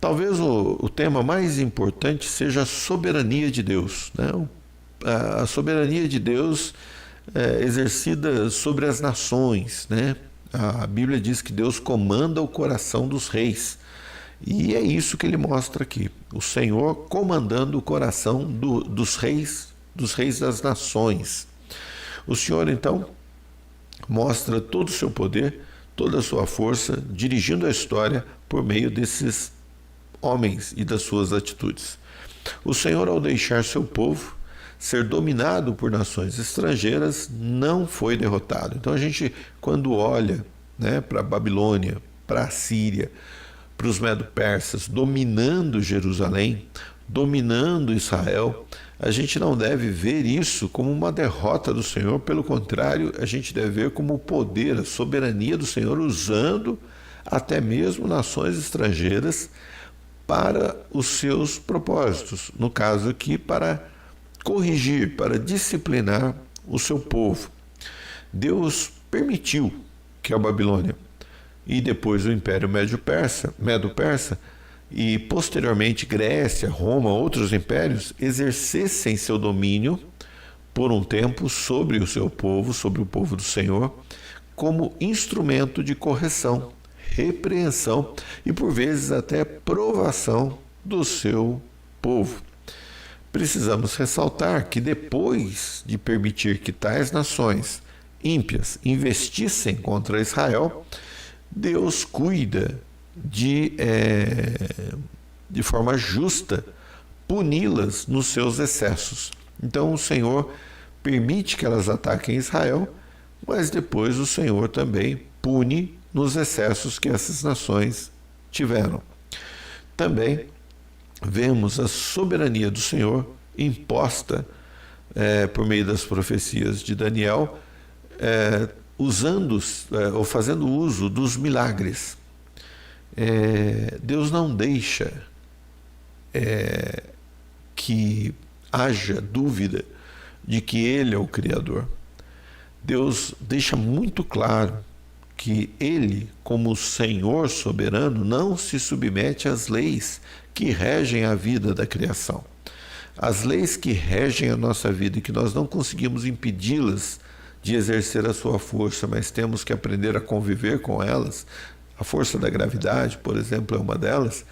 Talvez o tema mais importante seja a soberania de Deus, né? A soberania de Deus exercida sobre as nações, né? A Bíblia diz que Deus comanda o coração dos reis. E é isso que ele mostra aqui. O Senhor comandando o coração dos reis das nações. O Senhor, então, mostra todo o seu poder, toda a sua força, dirigindo a história por meio desses homens e das suas atitudes. O Senhor, ao deixar seu povo ser dominado por nações estrangeiras, não foi derrotado. Então a gente, quando olha, né, para a Babilônia, para a Síria, para os medo-persas dominando Jerusalém, dominando Israel, a gente não deve ver isso como uma derrota do Senhor, pelo contrário, a gente deve ver como o poder, a soberania do Senhor usando até mesmo nações estrangeiras para os seus propósitos, no caso aqui para corrigir, para disciplinar o seu povo. Deus permitiu que a Babilônia e depois o Império Medo-Persa e posteriormente Grécia, Roma, outros impérios exercessem seu domínio por um tempo sobre o seu povo, sobre o povo do Senhor, como instrumento de correção, repreensão e por vezes até provação do seu povo. Precisamos ressaltar que depois de permitir que tais nações ímpias investissem contra Israel, Deus cuida de forma justa puni-las nos seus excessos. Então o Senhor permite que elas ataquem Israel, mas depois o Senhor também pune nos excessos que essas nações tiveram. Também vemos a soberania do Senhor imposta por meio das profecias de Daniel, usando ou fazendo uso dos milagres. Deus não deixa que haja dúvida de que Ele é o Criador. Deus deixa muito claro que Ele, como Senhor soberano, não se submete às leis que regem a vida da criação. As leis que regem a nossa vida e que nós não conseguimos impedi-las de exercer a sua força, mas temos que aprender a conviver com elas, a força da gravidade, por exemplo, é uma delas,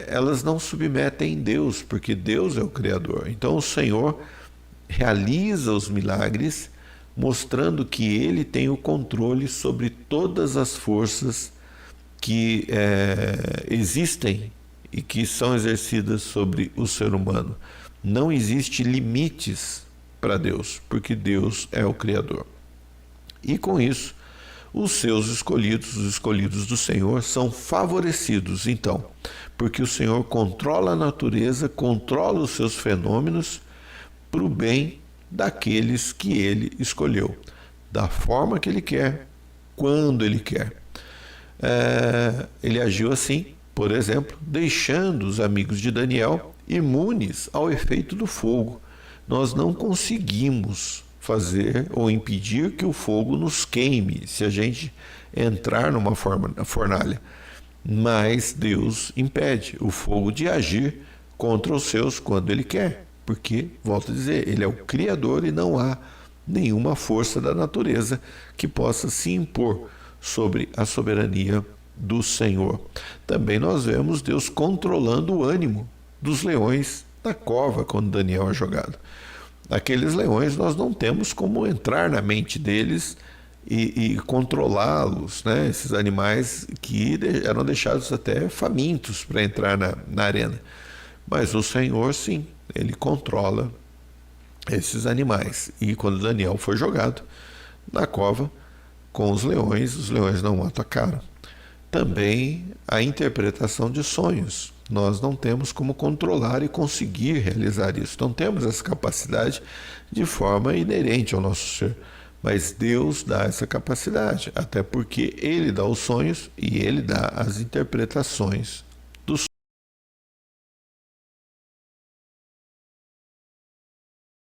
elas não submetem Deus, porque Deus é o Criador. Então o Senhor realiza os milagres, mostrando que Ele tem o controle sobre todas as forças que existem e que são exercidas sobre o ser humano. Não existe limites para Deus, porque Deus é o Criador. E com isso, os seus escolhidos, os escolhidos do Senhor, são favorecidos, então, porque o Senhor controla a natureza, controla os seus fenômenos para o bem daqueles que Ele escolheu, da forma que Ele quer, quando Ele quer. Ele agiu assim, por exemplo, deixando os amigos de Daniel imunes ao efeito do fogo. Nós não conseguimos fazer ou impedir que o fogo nos queime se a gente entrar numa fornalha, mas Deus impede o fogo de agir contra os seus quando Ele quer, porque, volto a dizer, Ele é o Criador e não há nenhuma força da natureza que possa se impor sobre a soberania do Senhor. Também nós vemos Deus controlando o ânimo dos leões da cova quando Daniel é jogado. Aqueles leões nós não temos como entrar na mente deles e controlá-los, né? Esses animais que eram deixados até famintos para entrar na arena. Mas o Senhor, sim, Ele controla esses animais. E quando Daniel foi jogado na cova com os leões não o atacaram. Também a interpretação de sonhos. Nós não temos como controlar e conseguir realizar isso. Não temos essa capacidade de forma inerente ao nosso ser. Mas Deus dá essa capacidade, até porque Ele dá os sonhos e Ele dá as interpretações